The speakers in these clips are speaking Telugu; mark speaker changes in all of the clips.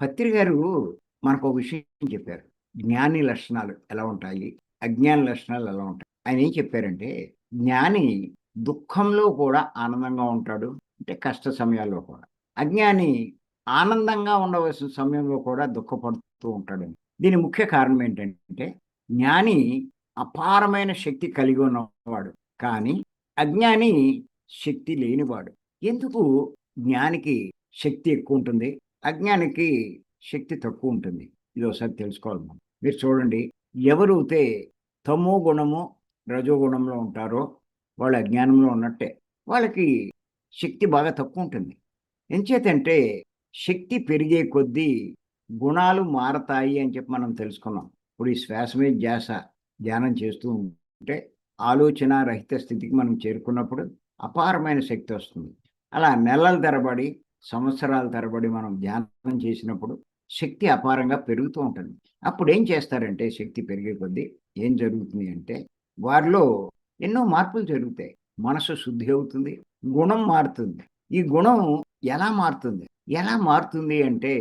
Speaker 1: పత్రి గారు మనకో విషయం చెప్పారు. జ్ఞాని లక్షణాలు ఎలా ఉంటాయి? అజ్ఞాని లక్షణాలు ఎలా ఉంటాయి? ఆయన ఏం చెప్పారంటే, జ్ఞాని దుఃఖంలో కూడా ఆనందంగా ఉంటాడు. అంటే కష్ట సమయాల్లో కూడా. అజ్ఞాని ఆనందంగా ఉండవలసిన సమయంలో కూడా దుఃఖపడుతూ ఉంటాడని. దీని ముఖ్య కారణం ఏంటంటే, జ్ఞాని అపారమైన శక్తి కలిగి ఉన్నవాడు. కానీ అజ్ఞాని శక్తి లేనివాడు. ఎందుకు జ్ఞానికి శక్తి ఎక్కువుంటుంది? అజ్ఞానికి శక్తి తక్కువుంటుంది. ఇదోసారి తెలుసుకోవాలి మనం. మీరు చూడండి, ఎవరైతే తమో గుణము, రజో గుణంలో ఉంటారో వాళ్ళు అజ్ఞానంలో ఉన్నట్టే. వాళ్ళకి శక్తి బాగా తక్కువుంటుంది. ఎంచేతంటే శక్తి పెరిగే కొద్దీ గుణాలు మారతాయి అని చెప్పి మనం తెలుసుకున్నాం. ఇప్పుడు ఈ శ్వాస మీద ధ్యాస ధ్యానం చేస్తూ ఉంటే ఆలోచన రహిత స్థితికి మనం చేరుకున్నప్పుడు అపారమైన శక్తి వస్తుంది. అలా నెలల తరబడి, సంవత్సరాల తరబడి మనం ధ్యానం చేసినప్పుడు శక్తి అపారంగా పెరుగుతూ ఉంటుంది. అప్పుడేం చేస్తారంటే శక్తి పెరిగే కొద్దీ ఏం జరుగుతుంది అంటే వారిలో ఎన్నో మార్పులు జరుగుతాయి. మనసు శుద్ధి అవుతుంది. గుణం మారుతుంది. ఈ గుణం ఎలా మారుతుంది? ఎలా మారుతుంది అంటే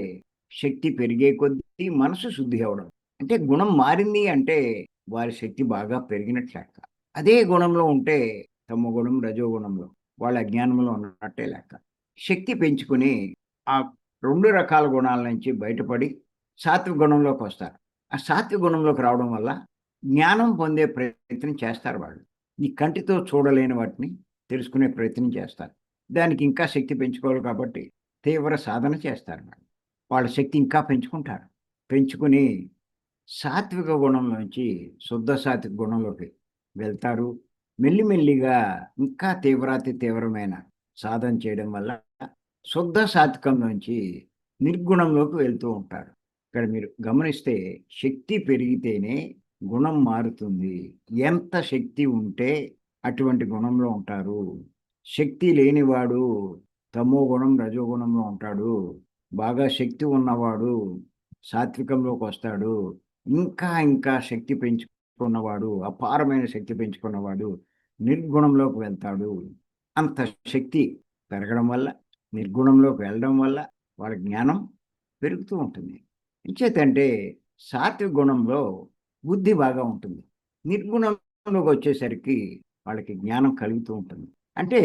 Speaker 1: శక్తి పెరిగే కొద్దీ మనసు శుద్ధి అవ్వడం. అంటే గుణం మారింది అంటే వారి శక్తి బాగా పెరిగినట్లు లెక్క. అదే గుణంలో ఉంటే తమో గుణం, రజో గుణంలో వాళ్ళ అజ్ఞానంలో ఉన్నట్టే లెక్క. శక్తి పెంచుకొని ఆ 2 రకాల గుణాల నుంచి బయటపడి సాత్విక గుణంలోకొస్తారు. ఆ సాత్విక గుణంలోకి రావడం వల్ల జ్ఞానం పొందే ప్రయత్నం చేస్తారు వాళ్ళు. ఈ కంటితో చూడలేని వాటిని తెలుసుకునే ప్రయత్నం చేస్తారు. దానికి ఇంకా శక్తి పెంచుకోవాలి కాబట్టి తీవ్ర సాధన చేస్తారు వాళ్ళు. వాళ్ళ శక్తి ఇంకా పెంచుకుంటారు. పెంచుకొని సాత్విక గుణంలోంచి శుద్ధ సాత్విక గుణంలోకి వెళ్తారు. మెల్లిమెల్లిగా ఇంకా తీవ్రాతి తీవ్రమైన సాధన చేయడం వల్ల శుద్ధ సాత్వికం నుంచి నిర్గుణంలోకి వెళ్తూ ఉంటారు. ఇక్కడ మీరు గమనిస్తే శక్తి పెరిగితేనే గుణం మారుతుంది. ఎంత శక్తి ఉంటే అటువంటి గుణంలో ఉంటారు. శక్తి లేనివాడు తమో గుణం, రజో గుణంలో ఉంటాడు. బాగా శక్తి ఉన్నవాడు సాత్వికంలోకొస్తాడు. ఇంకా ఇంకా శక్తి పెంచుకున్నవాడు, అపారమైన శక్తి పెంచుకున్నవాడు నిర్గుణంలోకి వెళ్తాడు. అంత శక్తి పెరగడం వల్ల, నిర్గుణంలోకి వెళ్ళడం వల్ల వాళ్ళ జ్ఞానం పెరుగుతూ ఉంటుంది. ఎంచేతంటే సాత్విక గుణంలో బుద్ధి బాగా ఉంటుంది. నిర్గుణంలోకొచ్చేసరికి వాళ్ళకి జ్ఞానం కలుగుతూ ఉంటుంది. అంటే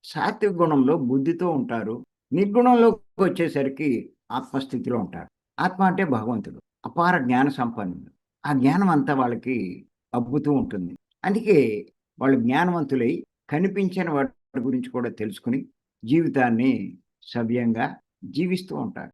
Speaker 1: సాత్విక గుణంలో బుద్ధితో ఉంటారు. నిర్గుణంలోకొచ్చేసరికి ఆత్మస్థితిలో ఉంటారు. ఆత్మ అంటే భగవంతుడు. అపార జ్ఞాన సంపన్నుడు. ఆ జ్ఞానం అంతా వాళ్ళకి అబ్బుతూ ఉంటుంది. అందుకే వాళ్ళు జ్ఞానవంతులై కనిపించని వాటి గురించి కూడా తెలుసుకొని జీవితాన్ని సవ్యంగా జీవిస్తూ ఉంటారు.